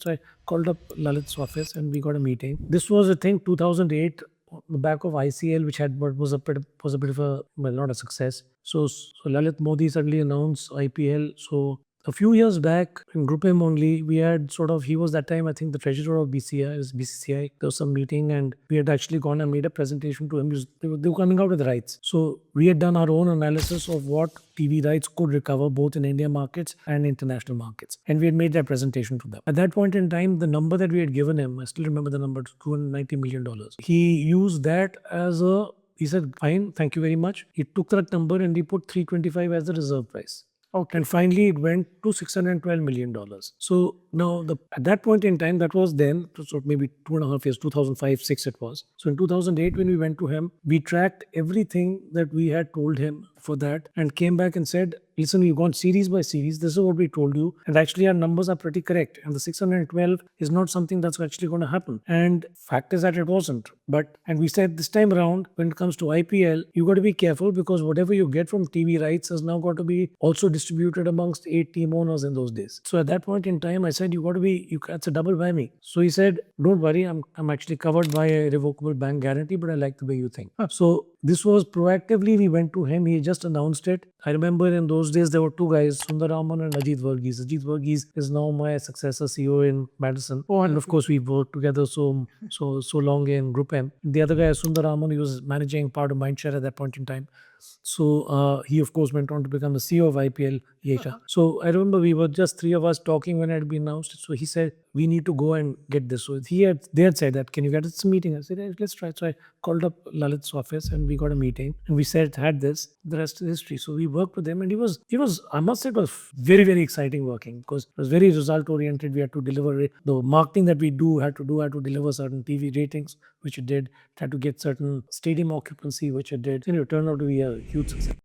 So I called up Lalit's office and we got a meeting. This was, I think, 2008, on the back of ICL, which had what was a bit of a, well, not a success. So Lalit Modi suddenly announced IPL. So a few years back in GroupM only, we had sort of, he was that time, I think, the treasurer of BCCI. There was some meeting and we had actually gone and made a presentation to him. They were coming out with rights. So we had done our own analysis of what TV rights could recover both in India markets and international markets. And we had made that presentation to them. At that point in time, the number that we had given him, I still remember the number, $290 million. He used that as a, he said, fine, thank you very much. He took that number and he put 325 as the reserve price. Okay. And finally, it went to $612 million. So now, at that point in time, that was then, so maybe 2.5 years, 2005, 6 it was. So in 2008, when we went to him, we tracked everything that we had told him for that and came back and said, listen, we've gone series by series. This is what we told you. And actually, our numbers are pretty correct. And the 612 is not something that's actually going to happen. And fact is that it wasn't. And we said this time around, when it comes to IPL, you got to be careful because whatever you get from TV rights has now got to be also distributed amongst 8 team owners in those days. So at that point in time, I said, it's a double whammy. So he said, don't worry, I'm actually covered by a revocable bank guarantee, but I like the way you think. So this was proactively, we went to him. He just announced it. I remember in those days, there were two guys, Sundaraman and Ajit Varghese. Ajit Varghese is now my successor CEO in Madison. Oh, and of course, we worked together so long in GroupM. The other guy, Sundaraman, he was managing part of Mindshare at that point in time. So he, of course, went on to become the CEO of IPL Asia. So I remember we were just three of us talking when it had been announced. So he said, we need to go and get this. So they had said that, can you get us a meeting? I said, hey, let's try. So I called up Lalit's office and we got a meeting and we had this. The rest is history. So we worked with him and he was, I must say, it was very, very exciting working because it was very result oriented. We had to deliver the marketing that we had to deliver certain TV ratings, which it did. It had to get certain stadium occupancy, which it did. And it turned out to be a huge success.